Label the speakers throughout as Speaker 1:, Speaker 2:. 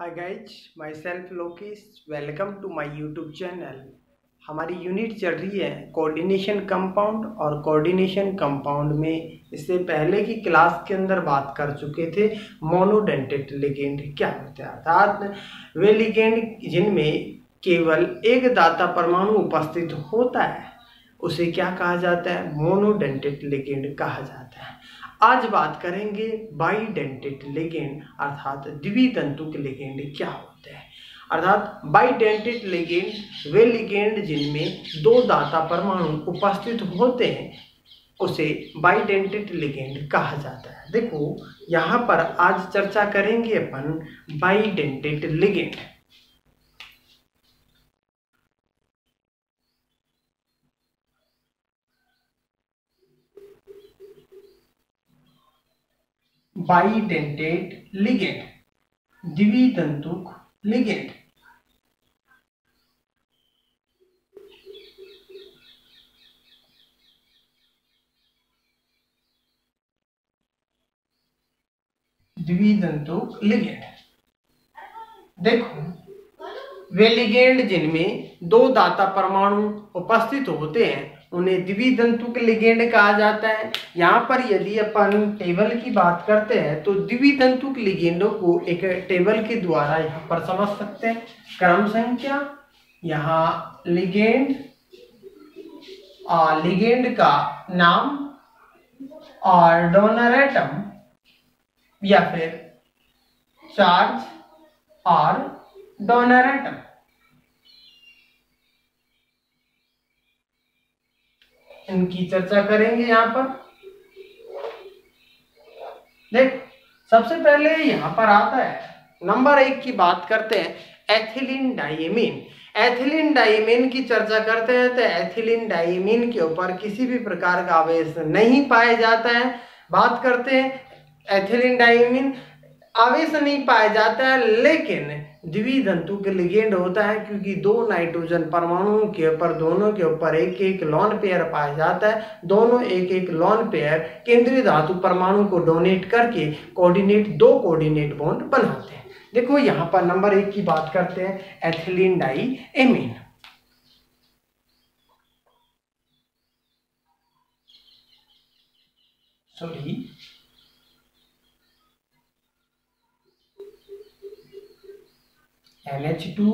Speaker 1: Hi guys, myself Lokesh. Welcome to my YouTube channel. हमारी unit चल रही है कोऑर्डिनेशन कंपाउंड, और कोऑर्डिनेशन कंपाउंड में इससे पहले की क्लास के अंदर बात कर चुके थे मोनोडेंटेट लिगेंड क्या होते हैं, अर्थात वे लिगेंड जिनमें केवल एक दाता परमाणु उपस्थित होता है उसे क्या कहा जाता है, मोनोडेंटेट लिगेंड कहा जाता है। आज बात करेंगे बाइडेंटेट लिगेंड अर्थात द्वितंतुक लिगेंड क्या होते हैं। अर्थात बाइडेंटेट लिगेंड वे लिगेंड जिनमें दो दाता परमाणु उपस्थित होते हैं उसे बाइडेंटेट लिगेंड कहा जाता है। देखो यहाँ पर आज चर्चा करेंगे अपन बाइडेंटेट लिगेंड। बाइडेंटेट लिगेंड द्वितंतुक लिगेंड। द्वितंतुक लिगेंड देखो वे लिगेंड जिनमें दो दाता परमाणु उपस्थित होते हैं उन्हें द्वितंतुक लिगेंड कहा जाता है। यहाँ पर यदि अपन टेबल की बात करते हैं तो द्वितंतुक लिगेंडों को एक टेबल के द्वारा यहाँ पर समझ सकते हैं। क्रम संख्या, यहाँ लिगेंड और लिगेंड का नाम और डोनर एटम या फिर चार्ज और डोनर एटम। इनकी चर्चा करेंगे यहाँ पर। देख सबसे पहले यहाँ पर आता है नंबर 1 की बात करते हैं एथिलीन डाइमीन। एथिलीन डाइमीन की चर्चा करते हैं तो एथिलीन डाइमीन के ऊपर किसी भी प्रकार का आवेश नहीं पाया जाता है। बात करते हैं एथिलीन डाइमीन, आवेश नहीं पाया जाता है लेकिन द्वितंतुक लिगेंड होता है क्योंकि दो नाइट्रोजन परमाणुओं के ऊपर दोनों के ऊपर एक एक लॉन पेयर पाया जाता है। दोनों एक एक लॉन पेयर केंद्रीय धातु परमाणु को डोनेट करके दो कोऑर्डिनेट बॉन्ड बनाते हैं। देखो यहाँ पर नंबर 1 की बात करते हैं एथिलीन डाइमीन। सॉरी NH2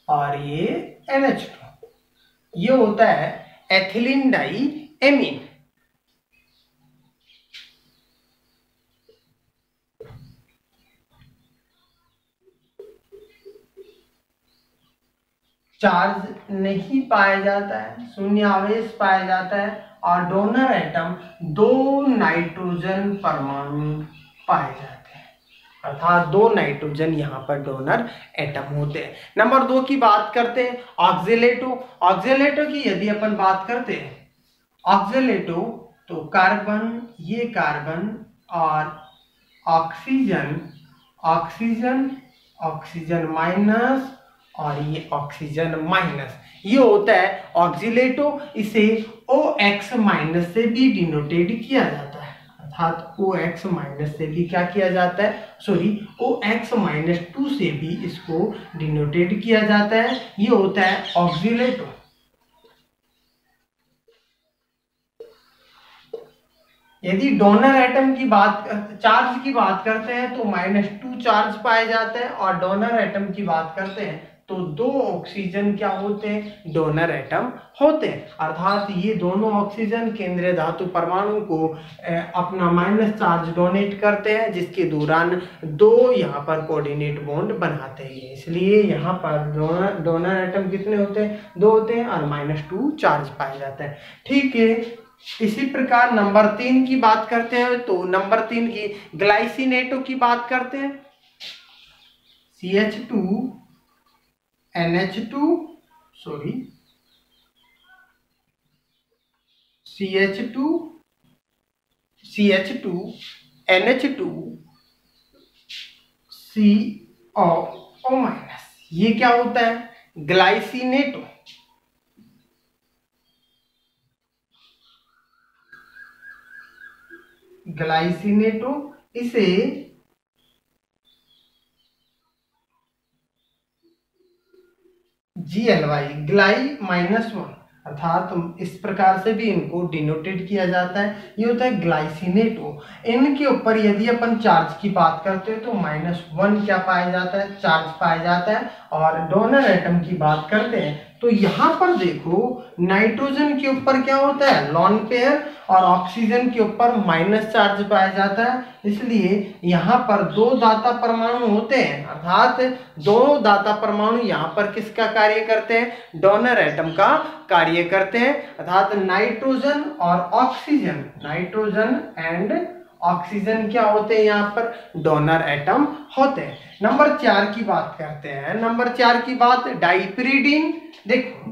Speaker 1: और ये NH2, ये होता है एथिलीन डाइमीन। चार्ज नहीं पाया जाता है, शून्य आवेश पाया जाता है और डोनर एटम दो नाइट्रोजन परमाणु पाए जाते हैं, अर्थात दो नाइट्रोजन यहाँ पर डोनर एटम होते हैं। नंबर 2 की बात करते हैं ऑक्सीलेटो। ऑक्सीलेटो की यदि अपन बात करते हैं ऑक्सीलेटो तो कार्बन, ये कार्बन और ऑक्सीजन, ऑक्सीजन ऑक्सीजन माइनस और ये ऑक्सीजन माइनस, ये होता है ऑक्सीलेटो। इसे OX माइनस से भी डिनोटेट किया जाता है, अर्थात OX माइनस से भी क्या किया जाता है, सॉरी OX-2 से भी इसको डिनोटेट किया जाता है। ये होता है ऑक्सीलेटो। यदि डोनर एटम की बात, चार्ज की बात करते हैं तो -2 चार्ज पाया जाता है और डोनर एटम की बात करते हैं तो दो ऑक्सीजन क्या होते हैं, डोनर एटम होते हैं। अर्थात ये दोनों ऑक्सीजन केंद्रीय धातु परमाणु को अपना माइनस चार्ज डोनेट करते हैं जिसके दौरान दो यहाँ पर कोऑर्डिनेट बॉन्ड बनाते हैं। इसलिए यहाँ पर डोनर एटम कितने होते हैं, 2 होते हैं और -2 चार्ज पाया जाता है। ठीक है, इसी प्रकार नंबर 3 की बात करते हैं तो नंबर 3 की ग्लाइसिनेटो की बात करते हैं। CH2 NH2 sorry CH2 NH2 CO minus, ये क्या होता है, ग्लाइसिनेटो। ग्लाइसिनेटो इसे GLY ग्लाई -1, अर्थात इस प्रकार से भी इनको डिनोटेड किया जाता है। ये होता है ग्लाइसिनेट O। इनके ऊपर यदि अपन चार्ज की बात करते हैं तो -1 क्या पाया जाता है, चार्ज पाया जाता है। और डोनर एटम की बात करते हैं तो यहाँ पर देखो नाइट्रोजन के ऊपर क्या होता है, लॉन पेयर, और ऑक्सीजन के ऊपर माइनस चार्ज पाया जाता है। इसलिए यहाँ पर दो दाता परमाणु होते हैं, अर्थात दोनों दाता परमाणु यहाँ पर किसका कार्य करते हैं, डोनर एटम का कार्य करते हैं। अर्थात नाइट्रोजन और ऑक्सीजन, नाइट्रोजन एंड ऑक्सीजन क्या होते हैं, यहाँ पर डोनर एटम होते हैं। नंबर 4 की बात करते हैं। नंबर 4 की बात डाइपरीडीन। देखो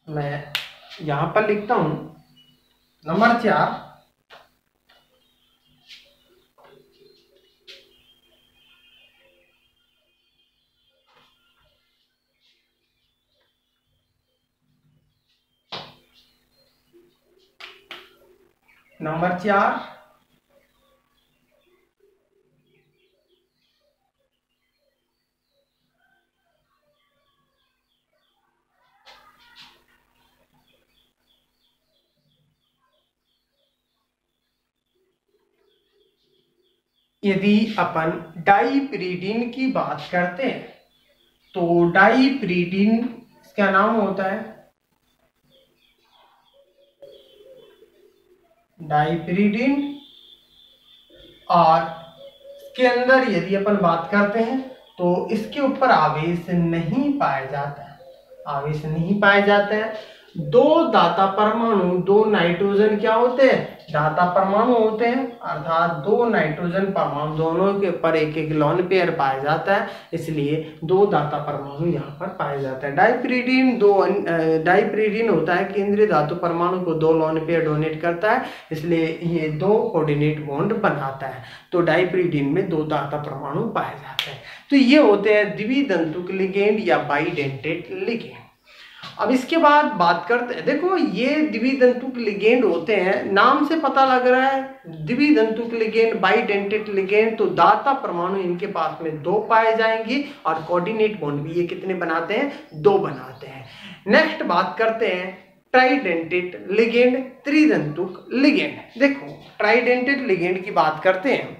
Speaker 1: मैं यहां पर लिखता हूं नंबर 4 नंबर 4 यदि अपन डाइपरीडीन की बात करते हैं तो डाइपरीडीन इसका नाम होता है डाइपरीडीन। और इसके अंदर यदि अपन बात करते हैं तो इसके ऊपर आवेश नहीं पाया जाता है, आवेश नहीं पाए जाते हैं। दो दाता परमाणु, दो नाइट्रोजन क्या होते हैं, दाता परमाणु होते हैं, अर्थात दो नाइट्रोजन परमाणु दोनों के ऊपर एक एक लॉन पेयर पाया जाता है, इसलिए दो दाता परमाणु यहाँ पर पाया जाता है। डाइपरीडीन होता है केंद्रीय धातु परमाणु को दो लॉन पेयर डोनेट करता है, इसलिए ये दो कोऑर्डिनेट बॉन्ड बनाता है। तो डाइपरीडीन में दो दाता परमाणु पाए जाते हैं। तो ये होते हैं द्विदंतुक लिगेंड या बाइडेंटेट लिगेंड। अब इसके बाद बात करते हैं, देखो ये द्विदंतुक लिगेंड होते हैं, नाम से पता लग रहा है द्विदंतुक लिगेंड, बाइडेंटेट लिगेंड, तो दाता परमाणु इनके पास में दो पाए जाएंगे और कोऑर्डिनेट बॉन्ड भी ये कितने बनाते हैं, दो बनाते हैं। नेक्स्ट बात करते हैं ट्राइडेंटेट लिगेंड, त्रिदंतुक लिगेंड। देखो ट्राइडेंटेट लिगेंड की बात करते हैं।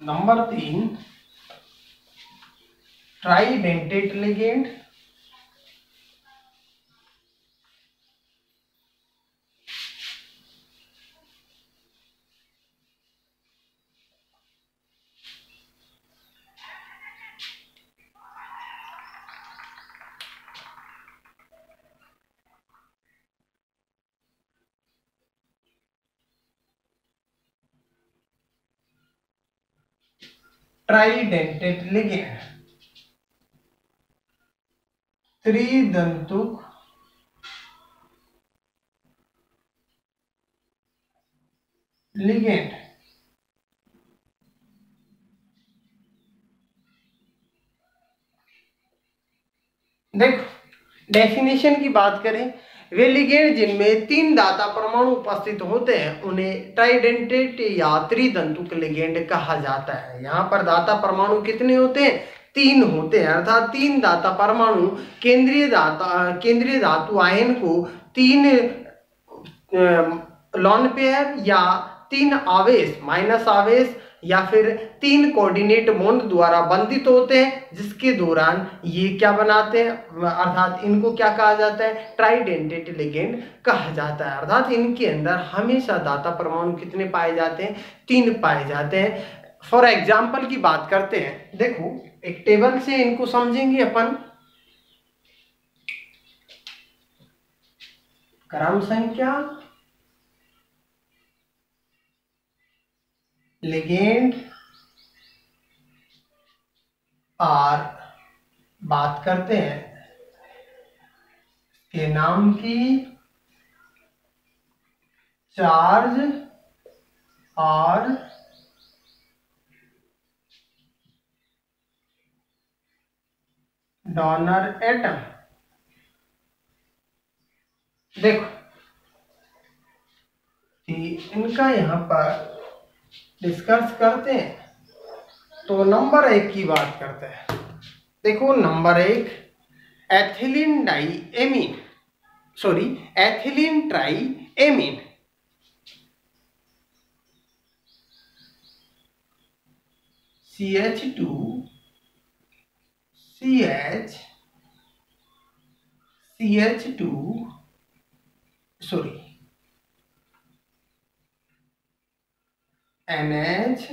Speaker 1: Number 3 tridentate ligand, tridentate ligand, त्रिदंतुक लिगेंड। देखो डेफिनेशन की बात करें, वे लिगेंड जिनमें तीन दाता परमाणु उपस्थित होते हैं उन्हें ट्राइडेंटेट या त्रिदंतुक लिगेंड कहा जाता है। यहाँ पर दाता परमाणु कितने होते हैं, तीन होते हैं, अर्थात तीन दाता परमाणु केंद्रीय धातु आयन को तीन लॉन पेयर या तीन आवेश, माइनस आवेश या फिर तीन कोऑर्डिनेट बॉन्ड द्वारा बंधित होते हैं, जिसके दौरान ये क्या बनाते हैं, अर्थात इनको क्या कहा जाता है, ट्राइडेंटेट लिगेंड कहा जाता है। अर्थात इनके अंदर हमेशा दाता परमाणु कितने पाए जाते हैं, तीन पाए जाते हैं। फॉर एग्जाम्पल की बात करते हैं, देखो एक टेबल से इनको समझेंगे अपन। क्रम संख्या, लिगेंड, और बात करते हैं के नाम की, चार्ज और डोनर एटम। देखो कि इनका यहां पर डिस्कस करते हैं। तो नंबर 1 की बात करते हैं। देखो number 1, ethylene diamine, sorry ethylene triamine. CH2 CH CH2 सॉरी NH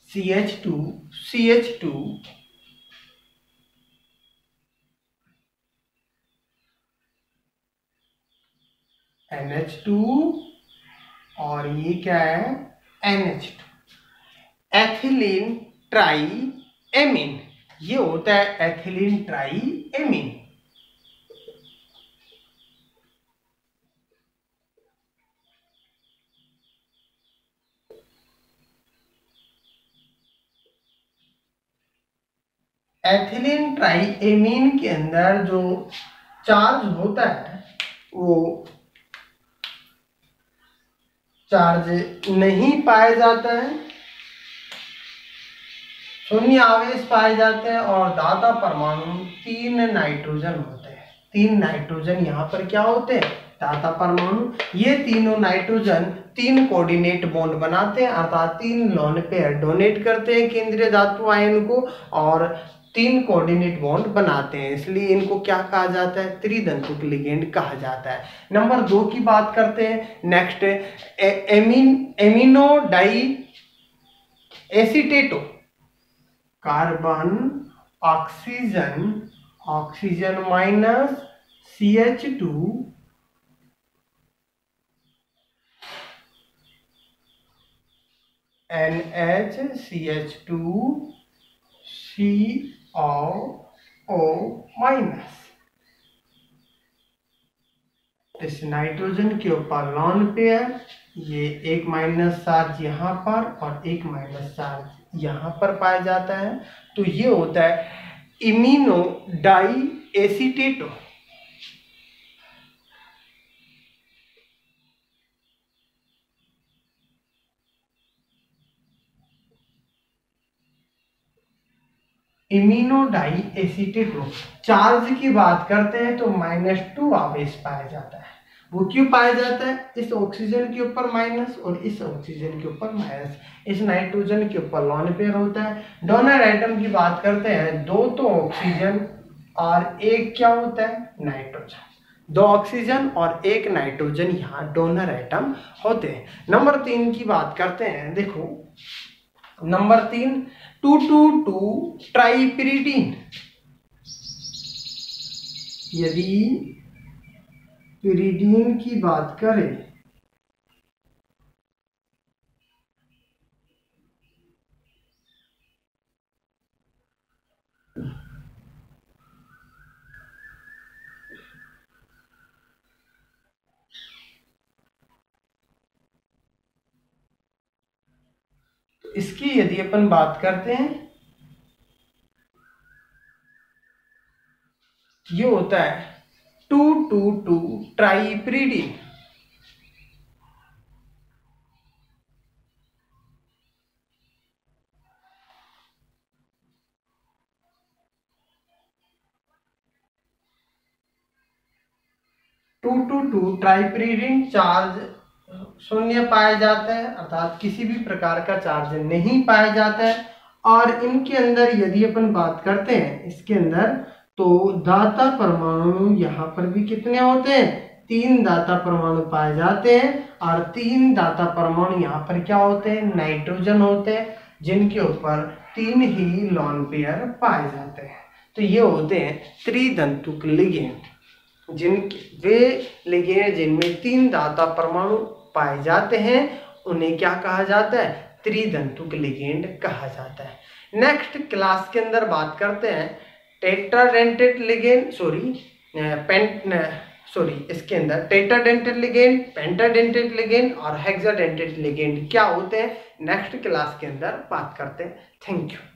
Speaker 1: CH2 CH2 NH2 और ये क्या है NH2, एथिलीन ट्राई एमीन। ये होता है ethylene try amine. Ethylene try amine के अंदर जो चार्ज होता है वो चार्ज नहीं पाया जाता है, शून्य आवेश पाए जाते हैं और दाता परमाणु 3 नाइट्रोजन होते हैं। 3 नाइट्रोजन यहाँ पर क्या होते हैं, दाता परमाणु। ये तीनों नाइट्रोजन 3 कोऑर्डिनेट बॉन्ड बनाते हैं, अर्थात 3 लोन पेयर डोनेट करते हैं केंद्रीय धातु आयन को और 3 कोऑर्डिनेट बॉन्ड बनाते हैं, इसलिए इनको क्या कहा जाता है, त्रिदंतुक लिगेंड कहा जाता है। नंबर 2 की बात करते हैं। Next amino di acetato, carbon oxygen oxygen minus CH2 NH CH2 COO minus. इस नाइट्रोजन के ऊपर लॉन पेयर, ये एक माइनस चार्ज यहाँ पर और एक माइनस चार्ज यहाँ पर पाया जाता है, तो ये होता है imino di acetato. Imino di acetato. Charge की बात करते हैं तो -2 आवेश पाया जाता है। वो क्यों पाया जाता है, इस ऑक्सीजन के ऊपर माइनस और इस ऑक्सीजन के ऊपर माइनस, इस नाइट्रोजन के ऊपर लॉन पेयर होता है। डोनर एटम की बात करते हैं, 2 तो ऑक्सीजन और एक क्या होता है नाइट्रोजन, 2 ऑक्सीजन और 1 नाइट्रोजन यहाँ डोनर एटम होते हैं। नंबर 3 की बात करते हैं। देखो नंबर 3, 222 ट्राइपिरिडीन। यदि पिरिडीन की बात करें तो इसकी यदि अपन बात करते हैं, ये होता है 222 ट्राइपिरिडीन। ट्राइपिरिडीन चार्ज शून्य पाया जाता है, अर्थात किसी भी प्रकार का चार्ज नहीं पाया जाता है। और इनके अंदर यदि अपन बात करते हैं इसके अंदर, तो दाता परमाणु यहाँ पर भी कितने होते हैं, 3 दाता परमाणु पाए जाते हैं और 3 दाता परमाणु यहाँ पर क्या होते हैं, नाइट्रोजन होते हैं, जिनके ऊपर 3 ही लॉन पेयर पाए जाते हैं। तो ये होते हैं त्रिदंतुक लिगेंड, वे लिगेंड जिनमें 3 दाता परमाणु पाए जाते हैं उन्हें क्या कहा जाता है, त्रिदंतुक लिगेंड कहा जाता है। नेक्स्ट क्लास के अंदर बात करते हैं टेट्राडेंटेट लिगेंड, इसके अंदर टेट्राडेंटेट लिगेंड, पेंटाडेंटेट लिगेंड और हेक्साडेंटेट लिगेंड क्या होते हैं, नेक्स्ट क्लास के अंदर बात करते हैं। Thank you.